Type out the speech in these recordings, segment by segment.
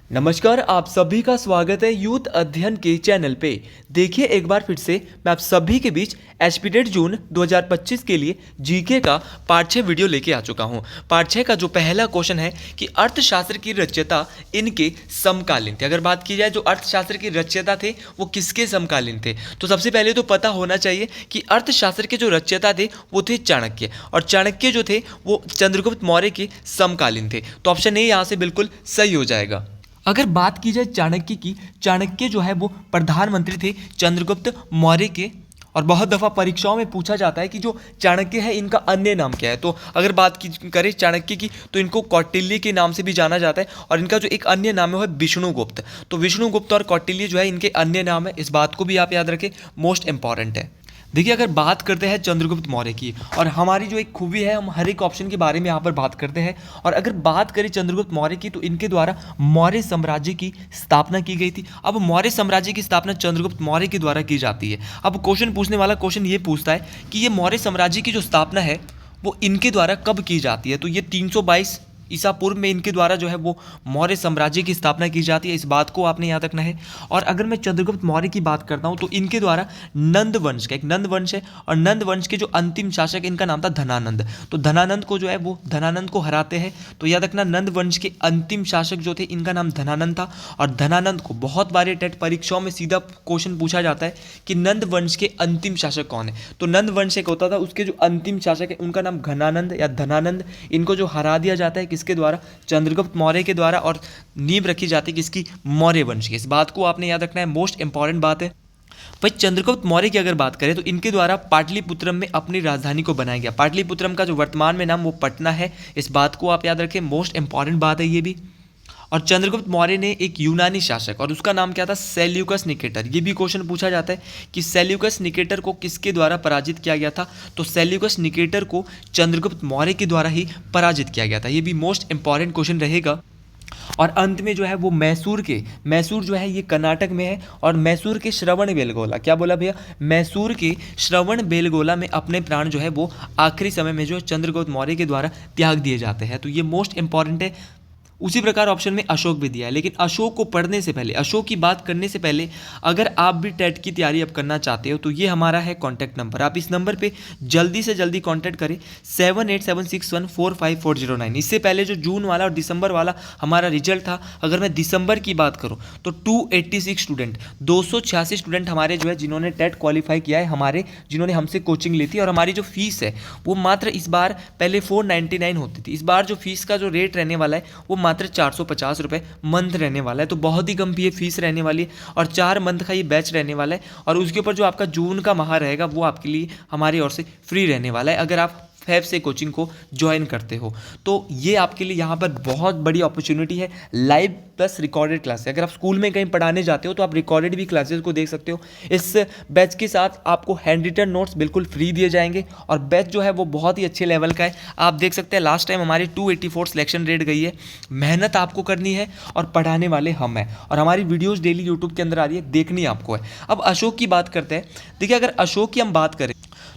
नमस्कार, आप सभी का स्वागत है यूथ अध्ययन के चैनल पे। देखिए एक बार फिर से मैं आप सभी के बीच एचपीटेट जून 2025 के लिए जीके का पार्ट 6 वीडियो लेके आ चुका हूँ। पार्ट 6 का जो पहला क्वेश्चन है कि अर्थशास्त्र की रचयिता इनके समकालीन थे। अगर बात की जाए जो अर्थशास्त्र के रचयिता थे वो किसके समकालीन थे, तो सबसे पहले तो पता होना चाहिए कि अर्थशास्त्र के जो रचयिता थे वो थे चाणक्य, और चाणक्य जो थे वो चंद्रगुप्त मौर्य के समकालीन थे। तो ऑप्शन ए यहाँ से बिल्कुल सही हो जाएगा। अगर बात की जाए चाणक्य की, चाणक्य जो है वो प्रधानमंत्री थे चंद्रगुप्त मौर्य के, और बहुत दफ़ा परीक्षाओं में पूछा जाता है कि जो चाणक्य है इनका अन्य नाम क्या है। तो अगर बात की करें चाणक्य की तो इनको कौटिल्य के नाम से भी जाना जाता है, और इनका जो एक अन्य नाम है वो है विष्णुगुप्त। तो विष्णुगुप्त और कौटिल्य जो है इनके अन्य नाम है, इस बात को भी आप याद रखें, मोस्ट इंपॉर्टेंट है। देखिए अगर बात करते हैं चंद्रगुप्त मौर्य की, और हमारी जो एक खूबी है हम हर एक ऑप्शन के बारे में यहाँ पर बात करते हैं। और अगर बात करें चंद्रगुप्त मौर्य की तो इनके द्वारा मौर्य साम्राज्य की स्थापना की गई थी। अब मौर्य साम्राज्य की स्थापना चंद्रगुप्त मौर्य के द्वारा की जाती है। अब क्वेश्चन पूछने वाला क्वेश्चन ये पूछता है कि ये मौर्य साम्राज्य की जो स्थापना है वो इनके द्वारा कब की जाती है। तो ये 322 ईसा पूर्व में इनके द्वारा जो है वो मौर्य साम्राज्य की स्थापना की जाती है, इस बात को आपने याद रखना है। और अगर मैं चंद्रगुप्त मौर्य की बात करता हूँ तो इनके द्वारा नंद वंश का, एक नंद वंश है, और नंद वंश के जो अंतिम शासक इनका नाम था धनानंद। तो धनानंद को जो है वो धनानंद को हराते हैं। तो याद रखना नंद वंश के अंतिम शासक जो थे इनका नाम धनानंद था। और धनानंद को बहुत बार टेट परीक्षाओं में सीधा क्वेश्चन पूछा जाता है कि नंद वंश के अंतिम शासक कौन है। तो नंद वंश एक होता था, उसके जो अंतिम शासक है उनका नाम घनानंद या धनानंद। इनको जो हरा दिया जाता है किसके द्वारा, चंद्रगुप्त मौर्य के द्वारा, और नींव रखी जाती है किसकी, मौर्य वंश की। इस बात को आपने याद रखना है, मोस्ट इंपॉर्टेंट बात है। भाई चंद्रगुप्त मौर्य की अगर बात करें तो इनके द्वारा पाटलिपुत्रम में अपनी राजधानी को बनाया गया। पाटलिपुत्रम का जो वर्तमान में नाम वो पटना है, इस बात को आप याद रखें, मोस्ट इंपॉर्टेंट बात है ये भी। और चंद्रगुप्त मौर्य ने एक यूनानी शासक, और उसका नाम क्या था, सेल्यूकस निकेटर। ये भी क्वेश्चन पूछा जाता है कि सेल्यूकस निकेटर को किसके द्वारा पराजित किया गया था। तो सेल्यूकस निकेटर को चंद्रगुप्त मौर्य के द्वारा ही पराजित किया गया था। ये भी मोस्ट इंपॉर्टेंट क्वेश्चन रहेगा। और अंत में जो है वो मैसूर जो है ये कर्नाटक में है, और मैसूर के श्रवण बेलगोला, क्या बोला भैया, मैसूर के श्रवण बेलगोला में अपने प्राण जो है वो आखिरी समय में जो चंद्रगुप्त मौर्य के द्वारा त्याग दिए जाते हैं। तो ये मोस्ट इंपॉर्टेंट है। उसी प्रकार ऑप्शन में अशोक भी दिया है, लेकिन अशोक को पढ़ने से पहले, अशोक की बात करने से पहले अगर आप भी टेट की तैयारी अब करना चाहते हो तो ये हमारा है कॉन्टैक्ट नंबर। आप इस नंबर पे जल्दी से जल्दी कॉन्टैक्ट करें, 7876145409। इससे पहले जो जून वाला और दिसंबर वाला हमारा रिजल्ट था, अगर मैं दिसंबर की बात करूँ तो 286 स्टूडेंट, 286 स्टूडेंट हमारे जो है जिन्होंने टेट क्वालिफाई किया है, हमारे जिन्होंने हमसे कोचिंग ली थी। और हमारी जो फीस है वो मात्र इस बार, पहले 499 होती थी, इस बार जो फीस का जो रेट रहने वाला है वो मात्र 450 रुपये मंथ रहने वाला है। तो बहुत ही कम ये फीस रहने वाली है, और 4 मंथ का ये बैच रहने वाला है। और उसके ऊपर जो आपका जून का माह रहेगा वो आपके लिए हमारी ओर से फ्री रहने वाला है, अगर आप फैब से कोचिंग को ज्वाइन करते हो। तो ये आपके लिए यहाँ पर बहुत बड़ी अपॉर्चुनिटी है, लाइव प्लस रिकॉर्डेड क्लास है। अगर आप स्कूल में कहीं पढ़ाने जाते हो तो आप रिकॉर्डेड भी क्लासेस को देख सकते हो। इस बैच के साथ आपको हैंड रिटन नोट्स बिल्कुल फ्री दिए जाएंगे, और बैच जो है वो बहुत ही अच्छे लेवल का है। आप देख सकते हैं लास्ट टाइम हमारी 284 सिलेक्शन रेट गई है। मेहनत आपको करनी है और पढ़ाने वाले हम हैं, और हमारी वीडियोज़ डेली यूट्यूब के अंदर आ रही है, देखनी आपको है। अब अशोक की बात करते हैं। देखिए अगर अशोक की हम बात करें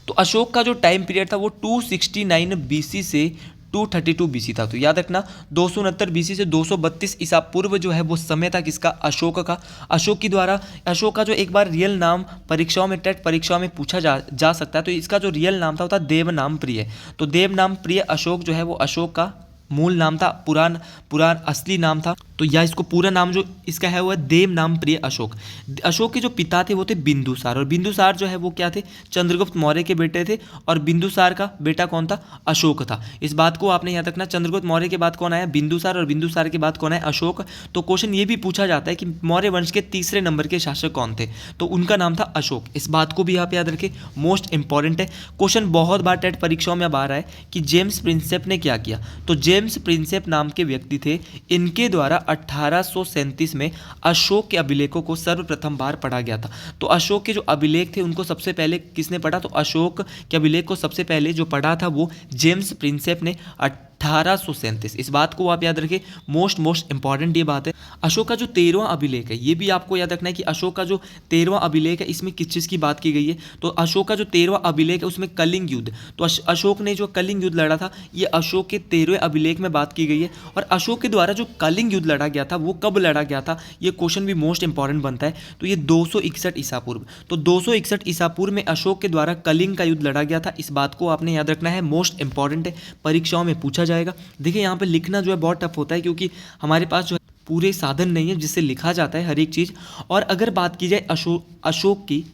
तो अशोक का जो टाइम पीरियड था वो 269 बीसी से 232 बीसी था। तो याद रखना 269 बीसी से 232 ईसा पूर्व जो है वो समय था किसका, अशोक का। अशोक की द्वारा, अशोक का जो एक बार रियल नाम परीक्षाओं में, टेट परीक्षाओं में पूछा जा सकता है, तो इसका जो रियल नाम था वो था देवनाम प्रिय। तो देवनाम प्रिय अशोक जो है वो अशोक का मूल नाम था, पुरान असली नाम था। तो या इसको पूरा नाम जो इसका है वो है देवनाम प्रिय अशोक। अशोक के जो पिता थे वो थे बिंदुसार, और बिंदुसार जो है वो क्या थे, चंद्रगुप्त मौर्य के बेटे थे, और बिंदुसार का बेटा कौन था, अशोक था। इस बात को आपने याद रखना, चंद्रगुप्त मौर्य के बाद कौन आया, बिंदुसार, और बिंदुसार के बाद कौन है, अशोक। तो क्वेश्चन ये भी पूछा जाता है कि मौर्य वंश के तीसरे नंबर के शासक कौन थे, तो उनका नाम था अशोक। इस बात को भी आप याद रखें, मोस्ट इंपॉर्टेंट है। क्वेश्चन बहुत बार टेट परीक्षाओं में अब आ रहा है कि जेम्स प्रिंसेप ने क्या किया। तो जेम्स प्रिंसेप नाम के व्यक्ति थे, इनके द्वारा 1837 में अशोक के अभिलेखों को सर्वप्रथम बार पढ़ा गया था। तो अशोक के जो अभिलेख थे उनको सबसे पहले किसने पढ़ा, तो अशोक के अभिलेख को सबसे पहले जो पढ़ा था वो जेम्स प्रिंसेप ने 1837। इस बात को आप याद रखें, मोस्ट इंपॉर्टेंट ये बात है। अशोक का जो 13वां अभिलेख है, ये भी आपको याद रखना है कि अशोक का जो 13वां अभिलेख है इसमें किस चीज़ की बात की गई है। तो अशोक का जो 13वां अभिलेख है उसमें कलिंग युद्ध, तो अशोक ने जो कलिंग युद्ध लड़ा था ये अशोक के 13वें अभिलेख में बात की गई है। और अशोक के द्वारा जो कलिंग युद्ध लड़ा गया था वो कब लड़ा गया था, ये क्वेश्चन भी मोस्ट इंपॉर्टेंट बनता है। तो ये 261 ईसा पूर्व, तो 261 ईसा पूर्व में अशोक के द्वारा कलिंग का युद्ध लड़ा गया था। इस बात को आपने याद रखना है, मोस्ट इंपॉर्टेंट है, परीक्षाओं में पूछा जाएगा। देखिए यहाँ पे लिखना जो है बहुत टफ होता है क्योंकि हमारे पास जो है पूरे साधन नहीं है जिससे लिखा जाता है हर एक चीज़। और अगर बात की जाए अशोक की,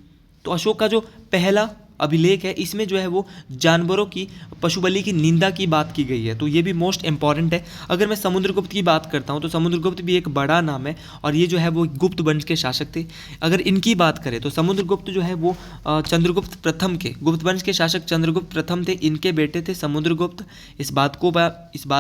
तो अशोक का जो पहला अभिलेख है इसमें जो है वो जानवरों की पशु बलि की निंदा की बात की गई है, तो ये भी मोस्ट इंपॉर्टेंट है। अगर मैं समुद्रगुप्त की बात करता हूँ तो समुद्रगुप्त भी एक बड़ा नाम है और ये जो है वो गुप्त वंश के शासक थे। अगर इनकी बात करें तो समुद्रगुप्त जो है वो चंद्रगुप्त प्रथम के, गुप्त वंश के शासक चंद्रगुप्त प्रथम थे, इनके बेटे थे समुद्रगुप्त। इस बात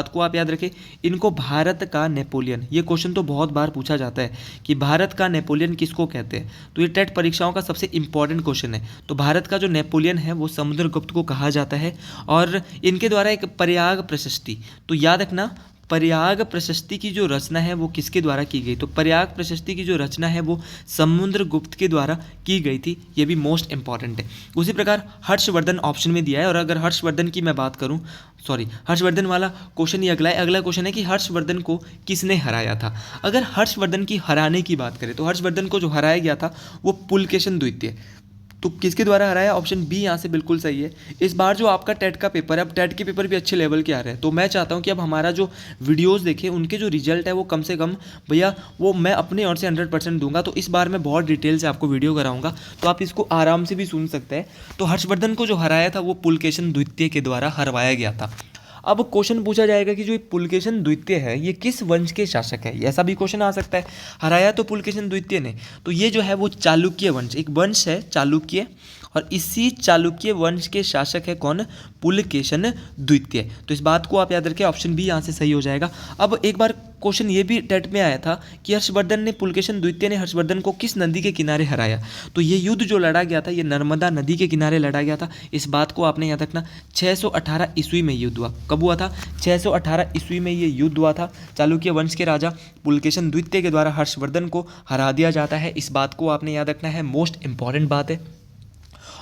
को आप याद रखें। इनको भारत का नेपोलियन, ये क्वेश्चन तो बहुत बार पूछा जाता है कि भारत का नेपोलियन किसको कहते हैं, तो ये टेट परीक्षाओं का सबसे इंपॉर्टेंट क्वेश्चन है। तो भारत का जो नेपोलियन है वो समुद्रगुप्त को कहा जाता है। और इनके द्वारा एक प्रयाग प्रशस्ति, तो याद रखना प्रयाग प्रशस्ति की जो रचना है वो किसके द्वारा की गई, तो प्रयाग प्रशस्ति की जो रचना है वो समुद्रगुप्त के द्वारा की गई थी, ये भी मोस्ट इंपॉर्टेंट है। उसी प्रकार हर्षवर्धन ऑप्शन में दिया है, और अगर हर्षवर्धन की मैं बात करूं, हर्षवर्धन वाला क्वेश्चन ही अगला है। अगला क्वेश्चन है कि हर्षवर्धन को किसने हराया था। अगर हर्षवर्धन की हराने की बात करें तो हर्षवर्धन को जो हराया गया था वो पुलकेशन द्वितीय, तो किसके द्वारा हराया, ऑप्शन बी यहाँ से बिल्कुल सही है। इस बार जो आपका टेट का पेपर है, अब टेट के पेपर भी अच्छे लेवल के आ रहे हैं, तो मैं चाहता हूँ कि अब हमारा जो वीडियोस देखें उनके जो रिजल्ट है वो कम से कम भैया वो मैं अपने ओर से 100% दूंगा। तो इस बार मैं बहुत डिटेल से आपको वीडियो कराऊंगा, तो आप इसको आराम से भी सुन सकते हैं। तो हर्षवर्धन को जो हराया था वो पुलकेशन द्वितीय के द्वारा हरवाया गया था। अब क्वेश्चन पूछा जाएगा कि जो ये पुलकेशन द्वितीय है ये किस वंश के शासक है, ऐसा भी क्वेश्चन आ सकता है। हराया तो पुलकेशन द्वितीय ने, तो ये जो है वो चालुक्य वंश, एक वंश है चालुक्य, और इसी चालुक्य वंश के शासक है कौन, पुलकेशन द्वितीय। तो इस बात को आप याद रखें, ऑप्शन बी यहाँ से सही हो जाएगा। अब एक बार क्वेश्चन ये भी टेट में आया था कि हर्षवर्धन ने, पुलकेशन द्वितीय ने हर्षवर्धन को किस नदी के किनारे हराया, तो ये युद्ध जो लड़ा गया था ये नर्मदा नदी के किनारे लड़ा गया था। इस बात को आपने याद रखना। 618 ईस्वी में युद्ध हुआ, कब हुआ था, 618 ईस्वी में ये युद्ध हुआ था। चालुक्य वंश के राजा पुलकेशन द्वितीय के द्वारा हर्षवर्धन को हरा दिया जाता है। इस बात को आपने याद रखना है, मोस्ट इंपॉर्टेंट बात है।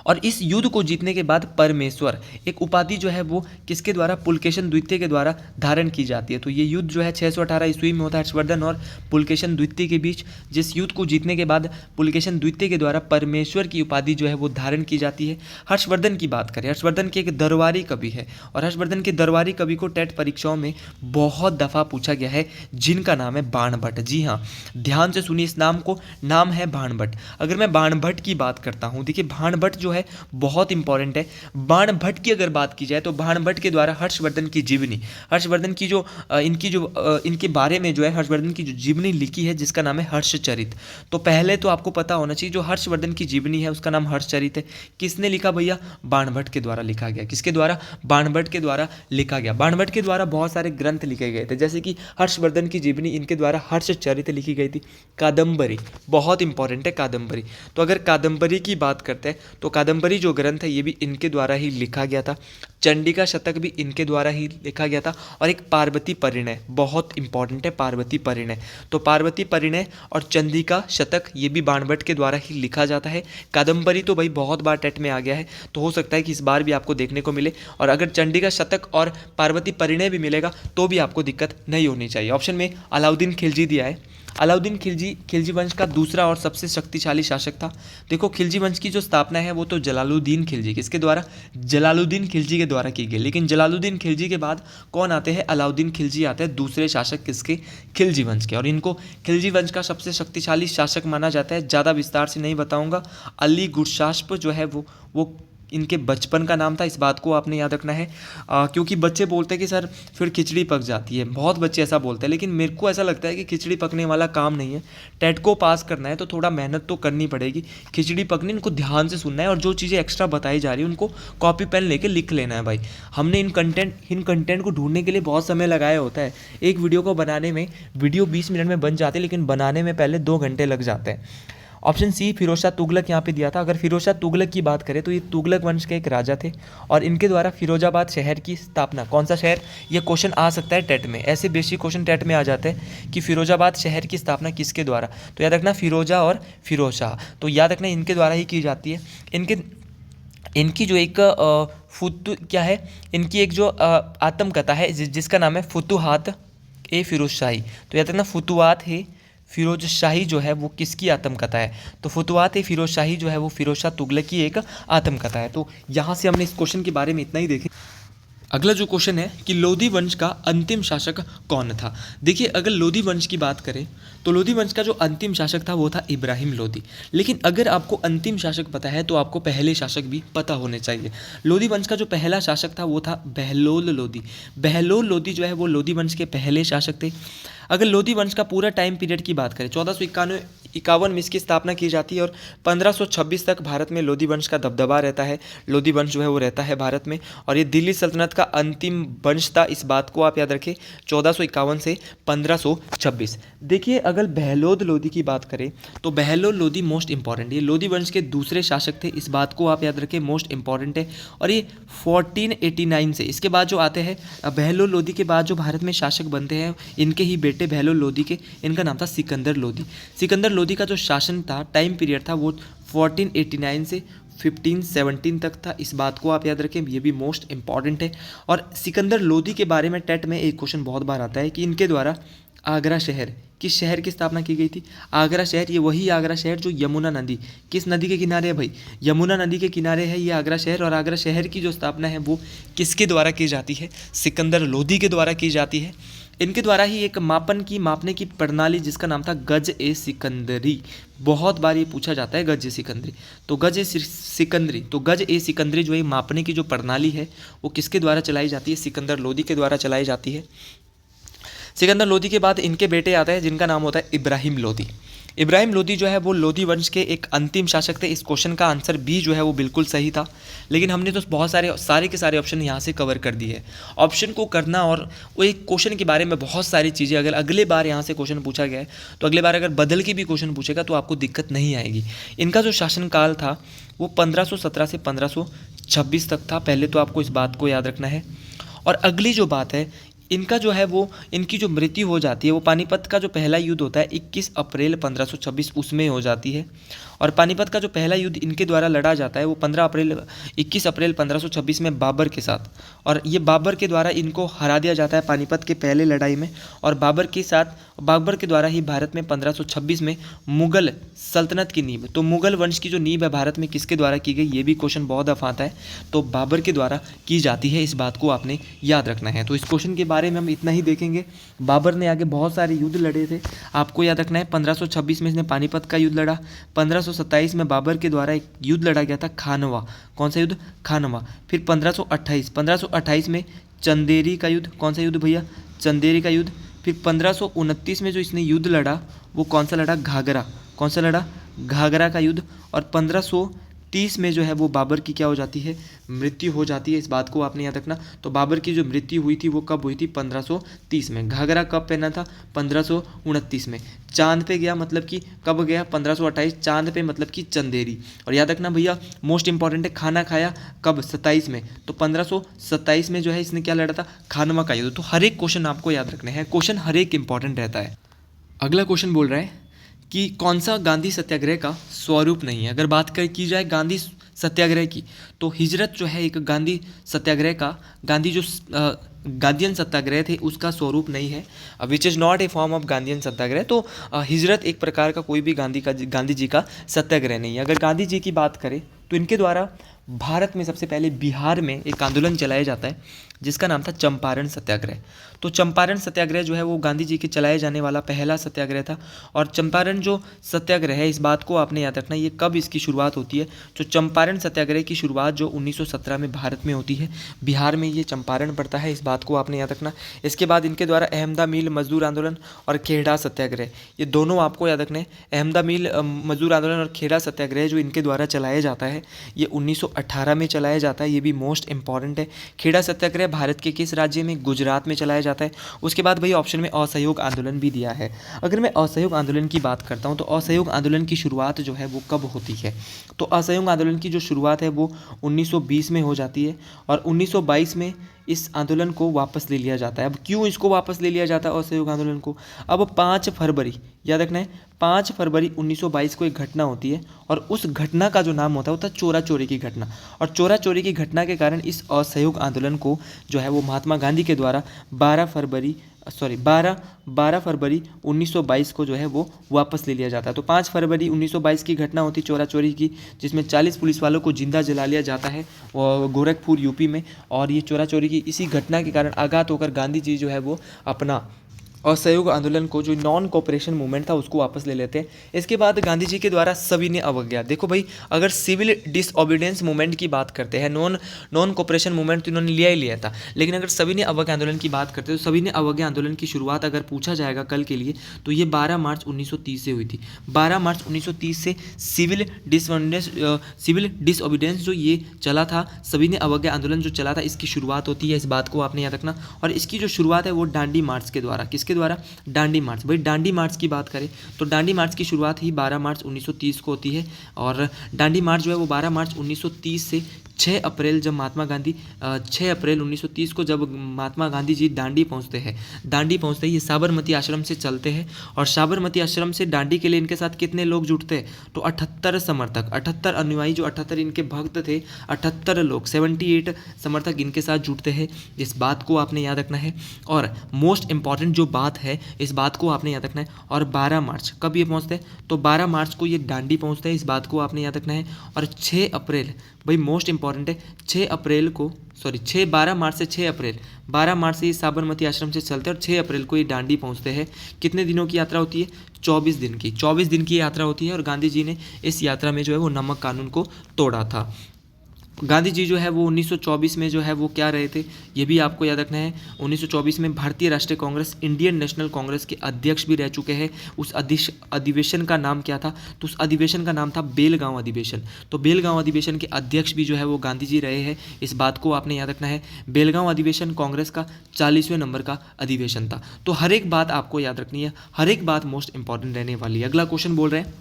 और इस युद्ध को जीतने के बाद परमेश्वर एक उपाधि जो है वो किसके द्वारा, पुलकेशन द्वितीय के द्वारा धारण की जाती है। तो ये युद्ध जो है 618 ईस्वी में होता है हर्षवर्धन और पुलकेशन द्वितीय के बीच, जिस युद्ध को जीतने के बाद पुलकेशन द्वितीय के द्वारा परमेश्वर की उपाधि जो है वो धारण की जाती है। हर्षवर्धन की बात करें, हर्षवर्धन के एक दरबारी कवि है, और हर्षवर्धन के दरबारी कवि को टेट परीक्षाओं में बहुत दफ़ा पूछा गया है, जिनका नाम है बाणभट्ट। जी हाँ, ध्यान से सुनिए इस नाम को, नाम है बाणभट्ट। अगर मैं बाणभट्ट की बात करता हूँ, देखिए बाणभट्ट जो है बहुत इंपॉर्टेंट है। बाणभट्ट की अगर बात की जाए तो बाणभट्ट के द्वारा हर्षवर्धन की जीवनी, हर्षवर्धन की जो इनके बारे में जो है हर्षवर्धन की जो जीवनी लिखी है जिसका नाम है हर्षचरित। तो पहले तो आपको पता होना चाहिए जो हर्षवर्धन की जीवनी है उसका नाम हर्षचरित है। किसने लिखा भैया, बाणभट्ट के द्वारा लिखा गया। किसके द्वारा, बाणभट्ट के द्वारा लिखा गया। बाणभट्ट के द्वारा बहुत सारे ग्रंथ लिखे गए थे, जैसे कि हर्षवर्धन की जीवनी इनके द्वारा हर्षचरित लिखी गई थी। कादम्बरी बहुत इंपॉर्टेंट है, कादम्बरी। तो अगर कादम्बरी की बात करते हैं तो कादम्बरी जो ग्रंथ है ये भी इनके द्वारा ही लिखा गया था। चंडिका शतक भी इनके द्वारा ही लिखा गया था। और एक पार्वती परिणय बहुत इंपॉर्टेंट है, पार्वती परिणय। तो पार्वती परिणय और चंडिका शतक ये भी बाणभट्ट के द्वारा ही लिखा जाता है। कादम्बरी तो भाई बहुत बार टेट में आ गया है, तो हो सकता है कि इस बार भी आपको देखने को मिले। और अगर चंडिका शतक और पार्वती परिणय भी मिलेगा तो भी आपको दिक्कत नहीं होनी चाहिए। ऑप्शन में अलाउद्दीन खिलजी दिया है। अलाउद्दीन खिलजी वंश का दूसरा और सबसे शक्तिशाली शासक था। देखो खिलजी वंश की जो स्थापना है वो तो जलालुद्दीन खिलजी, किसके द्वारा, जलालुद्दीन खिलजी के द्वारा की गई। लेकिन जलालुद्दीन खिलजी के बाद कौन आते हैं, अलाउद्दीन खिलजी आते हैं, दूसरे शासक किसके, खिलजी वंश के। और इनको खिलजी वंश का सबसे शक्तिशाली शासक माना जाता है। ज़्यादा विस्तार से नहीं बताऊँगा। अली गुरशास्प जो है वो इनके बचपन का नाम था। इस बात को आपने याद रखना है, क्योंकि बच्चे बोलते हैं कि सर फिर खिचड़ी पक जाती है, बहुत बच्चे ऐसा बोलते हैं, लेकिन मेरे को ऐसा लगता है कि खिचड़ी पकने वाला काम नहीं है। टेट को पास करना है तो थोड़ा मेहनत तो करनी पड़ेगी। खिचड़ी पकनी, इनको ध्यान से सुनना है और जो चीज़ें एक्स्ट्रा बताई जा रही है उनको कॉपी पेन लेके लिख लेना है भाई। हमने इन कंटेंट को ढूंढने के लिए बहुत समय लगाया होता है। एक वीडियो को बनाने में, वीडियो 20 मिनट में बन जाती है लेकिन बनाने में पहले 2 घंटे लग जाते हैं। ऑप्शन सी फिरोज शाह तुगलक यहाँ पे दिया था। अगर फिरोज शाह तुगलक की बात करें तो ये तुगलक वंश के एक राजा थे और इनके द्वारा फिरोजाबाद शहर की स्थापना, कौन सा शहर, ये क्वेश्चन आ सकता है टेट में, ऐसे बेसिक क्वेश्चन टेट में आ जाते हैं कि फिरोजाबाद शहर की स्थापना किसके द्वारा, तो याद रखना फिरोजा और फिरोज शाह, तो याद रखना इनके द्वारा ही की जाती है। इनकी जो एक फुतु क्या है, इनकी एक जो आत्मकथा है जिसका नाम है फुतुहात ए फिरोज शाही, तो याद रखना फुतुहात है फिरोज शाही जो है वो किसकी आत्मकथा है, तो फुतुहात ए फिरोज शाही जो है वो फिरोज शाह तुगलक की एक आत्मकथा है। तो यहाँ से हमने इस क्वेश्चन के बारे में इतना ही देखें। अगला जो क्वेश्चन है कि लोधी वंश का अंतिम शासक कौन था। देखिए अगर लोधी वंश की बात करें तो लोधी वंश का जो अंतिम शासक था वो था इब्राहिम लोधी। लेकिन अगर आपको अंतिम शासक पता है तो आपको पहले शासक भी पता होने चाहिए। लोधी वंश का जो पहला शासक था वो था बहलोल लोधी। बहलोल लोधी जो है वो लोधी वंश के पहले शासक थे। अगर लोधी वंश का पूरा टाइम पीरियड की बात करें 1451 में इसकी स्थापना की जाती है और 1526 तक भारत में लोधी वंश का दबदबा रहता है। लोधी वंश जो है वो रहता है भारत में और ये दिल्ली सल्तनत का अंतिम वंश था, इस बात को आप याद रखें, 1451 से 1526। देखिए अगर बहलोद लोधी की बात करें तो बहलोद लोधी मोस्ट इंपॉर्टेंट, ये लोधी वंश के दूसरे शासक थे, इस बात को आप याद रखें, मोस्ट इंपॉर्टेंट है। और ये 1489 से, इसके बाद जो आते हैं बहलोद लोधी के बाद जो भारत में शासक बनते हैं इनके ही बेटे बहलोद लोधी के, इनका नाम था सिकंदर लोधी। सिकंदर लोधी का जो शासन था, टाइम पीरियड था, वो 1489 से 1517 तक था, इस बात को आप याद रखें, ये भी मोस्ट इंपॉर्टेंट है। और सिकंदर लोधी के बारे में टेट में एक क्वेश्चन बहुत बार आता है कि इनके द्वारा आगरा शहर, किस शहर की स्थापना की गई थी, आगरा शहर, ये वही आगरा शहर जो यमुना नदी, किस नदी के किनारे है भाई, यमुना नदी के किनारे है ये आगरा शहर। और आगरा शहर की जो स्थापना है वो किसके द्वारा की जाती है, सिकंदर लोधी के द्वारा की जाती है। इनके द्वारा ही एक मापने की प्रणाली जिसका नाम था गज ए सिकंदरी, बहुत बार ये पूछा जाता है गज ए सिकंदरी, तो गज ए सिकंदरी, तो गज ए सिकंदरी जो है मापने की जो प्रणाली है वो किसके द्वारा चलाई जाती है, सिकंदर लोधी के द्वारा चलाई जाती है। सिकंदर लोधी के बाद इनके बेटे आते हैं जिनका नाम होता है इब्राहिम लोधी। इब्राहिम लोधी जो है वो लोधी वंश के एक अंतिम शासक थे। इस क्वेश्चन का आंसर बी जो है वो बिल्कुल सही था, लेकिन हमने तो बहुत सारे के सारे ऑप्शन यहाँ से कवर कर दिए हैं। ऑप्शन को करना और वो एक क्वेश्चन के बारे में बहुत सारी चीज़ें, अगर अगले बार यहाँ से क्वेश्चन पूछा गया है तो अगले बार अगर बदल के भी क्वेश्चन पूछेगा तो आपको दिक्कत नहीं आएगी। इनका जो शासनकाल था वो 1517 से 1526 तक था, पहले तो आपको इस बात को याद रखना है। और अगली जो बात है, इनका जो है वो, इनकी जो मृत्यु हो जाती है वो पानीपत का जो पहला युद्ध होता है 21 अप्रैल 1526 उसमें हो जाती है। और पानीपत का जो पहला युद्ध इनके द्वारा लड़ा जाता है वो 21 अप्रैल 1526 में बाबर के साथ, और ये बाबर के द्वारा इनको हरा दिया जाता है पानीपत के पहले लड़ाई में। और बाबर के द्वारा ही भारत में 1526 में मुगल सल्तनत की नींव, तो मुगल वंश की जो नींव है भारत में किसके द्वारा की गई, ये भी क्वेश्चन बहुत दफ़ा आता है, तो बाबर के द्वारा की जाती है, इस बात को आपने याद रखना है। तो इस क्वेश्चन के बारे में हम इतना ही देखेंगे। बाबर ने आगे बहुत सारे युद्ध लड़े थे, आपको याद रखना है। 1526 में इसने पानीपत का युद्ध लड़ा, 1527 में बाबर के द्वारा एक युद्ध लड़ा गया था खानवा, कौन सा युद्ध, खानवा। फिर 1528 में चंदेरी का युद्ध, कौन सा युद्ध भैया, चंदेरी का युद्ध। फिर 1529 में जो इसने युद्ध लड़ा वो कौन सा लड़ा, घाघरा, कौन सा लड़ा, घाघरा का युद्ध। और 1530 में जो है वो बाबर की क्या हो जाती है, मृत्यु हो जाती है, इस बात को आपने याद रखना। तो बाबर की जो मृत्यु हुई थी वो कब हुई थी, 1530 में। घाघरा कब पहना था, 1529 में। चांद पे गया मतलब कि कब गया, 1528, चांद पे मतलब कि चंदेरी। और याद रखना भैया मोस्ट इंपॉर्टेंट है, खाना खाया कब, 27 में, तो 1527 में जो है इसने क्या लड़ा था, खानवा का युद्ध। तो हर एक क्वेश्चन आपको याद रखने हैं, क्वेश्चन हर एक इंपॉर्टेंट रहता है। अगला क्वेश्चन बोल रहा है कि कौन सा गांधी सत्याग्रह का स्वरूप नहीं है। अगर बात की जाए गांधी सत्याग्रह की तो हिजरत जो है एक गांधी सत्याग्रह का, गांधी जो गांधीयन सत्याग्रह थे उसका स्वरूप नहीं है, which is not a form of Gandhian satyagraha. तो हिजरत एक प्रकार का कोई भी गांधी जी का सत्याग्रह नहीं है। अगर गांधी जी की बात करें तो इनके द्वारा भारत में सबसे पहले बिहार में एक आंदोलन चलाया जाता है जिसका नाम था चंपारण सत्याग्रह। तो चंपारण सत्याग्रह जो है वो गांधी जी के चलाए जाने वाला पहला सत्याग्रह था। और चंपारण जो सत्याग्रह है, इस बात को आपने याद रखना, ये कब इसकी शुरुआत होती है, तो चंपारण सत्याग्रह की शुरुआत जो 1917 में भारत में होती है, बिहार में ये चंपारण पड़ता है, इस बात को आपने याद रखना। इसके बाद इनके द्वारा अहमदा मिल मजदूर आंदोलन और खेड़ा सत्याग्रह, ये दोनों आपको याद रखने। अहमदा मिल मजदूर आंदोलन और खेड़ा सत्याग्रह जो इनके द्वारा चलाया जाता है ये 1918 में चलाया जाता है, ये भी मोस्ट इंपॉर्टेंट है। खेड़ा सत्याग्रह भारत के किस राज्य में? गुजरात में चलाया जाता है। उसके बाद भैया ऑप्शन में असहयोग आंदोलन भी दिया है। अगर मैं असहयोग आंदोलन की बात करता हूँ तो असहयोग आंदोलन की शुरुआत जो है वो कब होती है? तो असहयोग आंदोलन की जो शुरुआत है वो 1920 में हो जाती है और 1922 में इस आंदोलन को वापस ले लिया जाता है। अब क्यों इसको वापस ले लिया जाता है असहयोग आंदोलन को? अब 5 फरवरी, याद रखना है, 5 फरवरी 1922 को एक घटना होती है और उस घटना का जो नाम होता है वो था चोरा चोरी की घटना। और चोरा चोरी की घटना के कारण इस असहयोग आंदोलन को जो है वो महात्मा गांधी के द्वारा 12 फरवरी 1922 को जो है वो वापस ले लिया जाता है। तो 5 फरवरी 1922 की घटना होती चोरा चोरी की, जिसमें 40 पुलिस वालों को जिंदा जला लिया जाता है गोरखपुर यूपी में। और ये चोरा चोरी की इसी घटना के कारण आघात होकर गांधी जी जो है वो अपना असहयोग आंदोलन को, जो नॉन कोऑपरेशन मूवमेंट था, उसको वापस ले लेते हैं। इसके बाद गांधी जी के द्वारा सविनय अवज्ञा। देखो भाई, अगर सिविल डिसओबीडियंस मूवमेंट की बात करते हैं, नॉन कोऑपरेशन मूवमेंट तो इन्होंने लिया ही लिया था, लेकिन अगर सविनय अवज्ञा आंदोलन की बात करते हैं तो सविनय अवज्ञा आंदोलन की शुरुआत अगर पूछा जाएगा कल के लिए तो ये 12 मार्च 1930 से हुई थी। 12 मार्च 1930 से सिविल डिसओबीडियंस जो ये चला था, सविनय अवज्ञा आंदोलन जो चला था, इसकी शुरुआत होती है। इस बात को आपने याद रखना। और इसकी जो शुरुआत है वो डांडी मार्च के द्वारा, किसके द्वारा? डांडी मार्च। भाई डांडी मार्च की बात करें तो डांडी मार्च की शुरुआत ही 12 मार्च 1930 को होती है और डांडी मार्च जो है वो 12 मार्च 1930 से 6 अप्रैल 1930 को जब महात्मा गांधी जी दांडी पहुंचते हैं, ये साबरमती आश्रम से चलते हैं और साबरमती आश्रम से दांडी के लिए इनके साथ कितने लोग जुटते हैं? तो 78 समर्थक, 78 अनुयायी, जो 78 इनके भक्त थे, 78 लोग, 78 समर्थक इनके साथ जुटते हैं। इस बात को आपने याद रखना है। और मोस्ट इंपॉर्टेंट जो बात है, इस बात को आपने याद रखना है। और 12 मार्च कब ये पहुँचते हैं? तो 12 मार्च को ये दांडी पहुँचते हैं, इस बात को आपने याद रखना है। और 6 अप्रैल, भाई मोस्ट इंपॉर्टेंट है, 12 मार्च से 6 अप्रैल, 12 मार्च से ये साबरमती आश्रम से चलते हैं और 6 अप्रैल को ये दांडी पहुंचते हैं। कितने दिनों की यात्रा होती है? 24 दिन की, 24 दिन की यात्रा होती है। और गांधी जी ने इस यात्रा में जो है वो नमक कानून को तोड़ा था। गांधी जी जो है वो 1924 में जो है वो क्या रहे थे, ये भी आपको याद रखना है। 1924 में भारतीय राष्ट्रीय कांग्रेस, इंडियन नेशनल कांग्रेस के अध्यक्ष भी रह चुके हैं। उस अधिवेशन का नाम क्या था? तो उस अधिवेशन का नाम था बेलगांव अधिवेशन। तो बेलगांव अधिवेशन के अध्यक्ष भी जो है वो गांधी जी रहे हैं, इस बात को आपने याद रखना है। बेलगांव अधिवेशन कांग्रेस का 40वें नंबर का अधिवेशन था। तो हर एक बात आपको याद रखनी है, हर एक बात मोस्ट इंपॉर्टेंट रहने वाली है। अगला क्वेश्चन बोल रहे हैं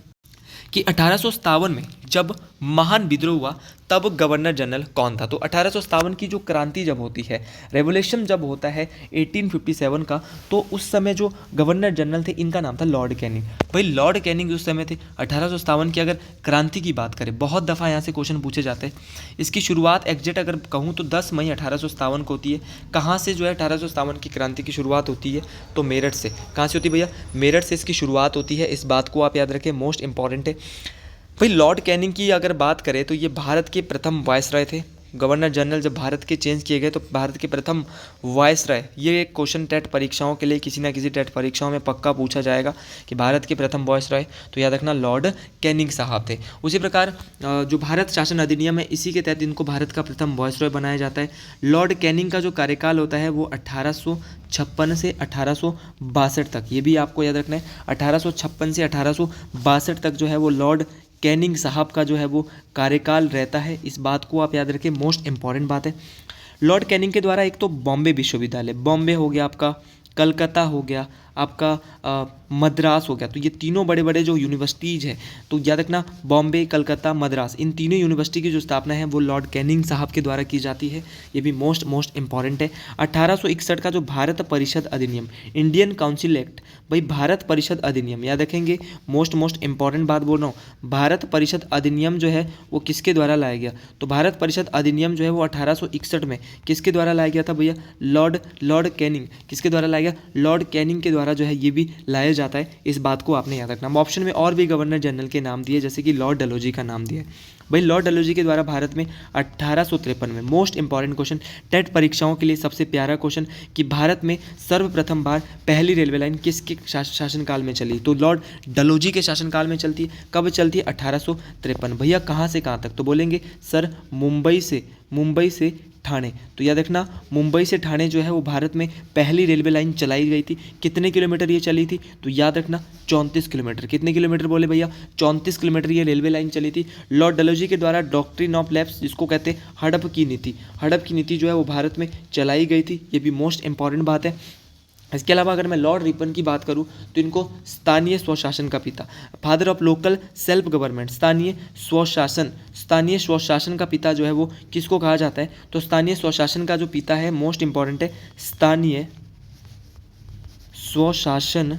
कि 1857 में जब महान विद्रोह हुआ तब गवर्नर जनरल कौन था? तो 1857 की जो क्रांति जब होती है, रेवोल्यूशन जब होता है 1857 का, तो उस समय जो गवर्नर जनरल थे इनका नाम था लॉर्ड कैनिंग। भाई लॉर्ड कैनिंग उस समय थे। 1857 की अगर क्रांति की बात करें, बहुत दफ़ा यहाँ से क्वेश्चन पूछे जाते हैं। इसकी शुरुआत एग्जैक्ट अगर कहूँ तो 10 मई 1857 को होती है। कहाँ से जो है 1857 की क्रांति की शुरुआत होती है? तो मेरठ से। कहाँ से होती है भैया? मेरठ से इसकी शुरुआत होती है, इस बात को आप याद रखें, मोस्ट इंपॉर्टेंट है। भाई लॉर्ड कैनिंग की अगर बात करें तो ये भारत के प्रथम वायसराय थे। गवर्नर जनरल जब भारत के चेंज किए गए तो भारत के प्रथम वायसराय, ये क्वेश्चन टेट परीक्षाओं के लिए किसी ना किसी टेट परीक्षाओं में पक्का पूछा जाएगा कि भारत के प्रथम वायसराय, तो याद रखना लॉर्ड कैनिंग साहब थे। उसी प्रकार जो भारत शासन अधिनियम है, इसी के तहत इनको भारत का प्रथम वायसराय बनाया जाता है। लॉर्ड कैनिंग का जो कार्यकाल होता है वो 1856 से 1862 तक, ये भी आपको याद रखना है। 1856 से 1862 तक जो है वो लॉर्ड कैनिंग साहब का जो है वो कार्यकाल रहता है, इस बात को आप याद रखें, मोस्ट इंपॉर्टेंट बात है। लॉर्ड कैनिंग के द्वारा एक तो बॉम्बे विश्वविद्यालय, बॉम्बे हो गया आपका, कलकत्ता हो गया आपका, मद्रास हो गया, तो ये तीनों बड़े बड़े जो यूनिवर्सिटीज़ हैं, तो याद रखना बॉम्बे, कलकत्ता, मद्रास, इन तीनों यूनिवर्सिटी की जो स्थापना है वो लॉर्ड कैनिंग साहब के द्वारा की जाती है, ये भी मोस्ट इंपॉर्टेंट है। 1861 का जो भारत परिषद अधिनियम, इंडियन काउंसिल एक्ट, भाई भारत परिषद अधिनियम याद रखेंगे, मोस्ट इंपॉर्टेंट बात बोल रहा हूँ। भारत परिषद अधिनियम जो है वो किसके द्वारा लाया गया? तो भारत परिषद अधिनियम जो है वो 1861 में किसके द्वारा लाया गया था भैया? Lord Canning. किसके द्वारा लाया गया? लॉर्ड कैनिंग के द्वारा जो है ये भी लाया जाता है, इस बात को आपने याद रखना। ऑप्शन में और भी गवर्नर जनरल के नाम दिए, जैसे कि लॉर्ड डलहौजी का नाम दिया है। भाई लॉर्ड डलहौजी के द्वारा भारत में 1853 में, मोस्ट इंपॉर्टेंट क्वेश्चन, टेट परीक्षाओं के लिए सबसे प्यारा क्वेश्चन, कि भारत में सर्वप्रथम बार पहली रेलवे लाइन किसके शासनकाल में चली? तो लॉर्ड डलहौजी के शासनकाल में चलती है। कब चलती है? 1853। भैया कहाँ से कहाँ तक? तो बोलेंगे सर मुंबई से ठाणे। तो याद रखना मुंबई से ठाणे जो है वो भारत में पहली रेलवे लाइन चलाई गई थी। कितने किलोमीटर ये चली थी? तो याद रखना 34 किलोमीटर। कितने किलोमीटर बोले भैया? 34 किलोमीटर ये रेलवे लाइन चली थी। लॉर्ड डलहौजी बनर्जी के द्वारा डॉक्ट्रिन ऑफ लैप्स, जिसको कहते हैं हड़प की नीति, हड़प की नीति जो है वो भारत में चलाई गई थी, ये भी मोस्ट इंपॉर्टेंट बात है। इसके अलावा अगर मैं लॉर्ड रिपन की बात करूं तो इनको स्थानीय स्वशासन का पिता, father of local self government, स्थानीय स्वशासन का पिता जो है वो किसको कहा जाता है, तो स्थानीय स्वशासन का जो पिता है मोस्ट इंपॉर्टेंट है, स्थानीय स्वशासन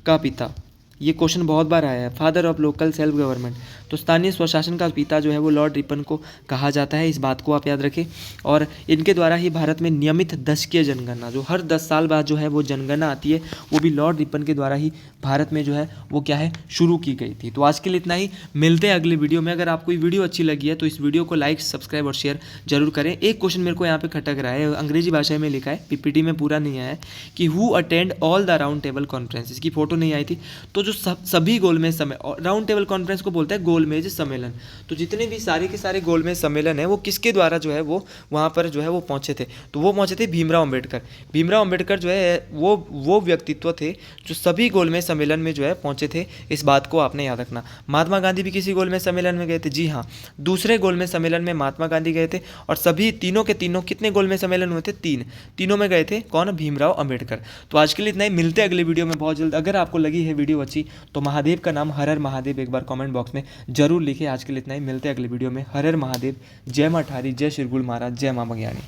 का पिता। ये क्वेश्चन बहुत बार आया है, father of local self government, तो स्थानीय स्वशासन का पिता जो है वो लॉर्ड रिपन को कहा जाता है, इस बात को आप याद रखें। और इनके द्वारा ही भारत में नियमित दशकीय जनगणना, जो हर 10 साल बाद जो है वो जनगणना आती है, वो भी लॉर्ड रिपन के द्वारा ही भारत में जो है वो क्या है शुरू की गई थी। तो आज के लिए इतना ही, मिलते हैं अगले वीडियो में। अगर आपको ये वीडियो अच्छी लगी है तो इस वीडियो को लाइक, सब्सक्राइब और शेयर जरूर करें। एक क्वेश्चन मेरे को यहाँ पे खटक रहा है, अंग्रेजी भाषा में लिखा है, पीपीटी में पूरा नहीं आया है, कि who attend all the round table conference, इसकी फोटो नहीं आई थी। तो जो सभी गोलमेज राउंड टेबल कॉन्फ्रेंस को बोलते हैं गोलमेज सम्मेलन, तो जितने भी सारे के सारे गोलमेज सम्मेलन है वो किसके द्वारा जो है वो वहाँ पर जो है वो पहुँचे थे, तो वो पहुँचे थे भीमराव अम्बेडकर। भीमराव अम्बेडकर जो है वो व्यक्तित्व थे जो सभी गोलमेज सम्मेलन में जो है पहुँचे थे, इस बात को आपने याद रखना। महात्मा गांधी भी किसी गोलमेज सम्मेलन में गए थे, जी हाँ, दूसरे गोलमेज सम्मेलन में महात्मा गांधी गए थे, और सभी तीनों के तीनों कितने गोलमेज सम्मेलन हुए थे, 3, तीनों में गए थे कौन, भीमराव अम्बेडकर। तो आज के लिए इतना ही, मिलते हैं अगले वीडियो में बहुत जल्द। अगर आपको लगी है वीडियो अच्छी तो महादेव का नाम हर हर महादेव एक बार कमेंट बॉक्स में जरूर लिखें। आज के लिए इतना ही, मिलते हैं अगले वीडियो में। हर हर महादेव, जय माँ ठारी, जय श्री गुरु महाराज, जय माँ बघियानी।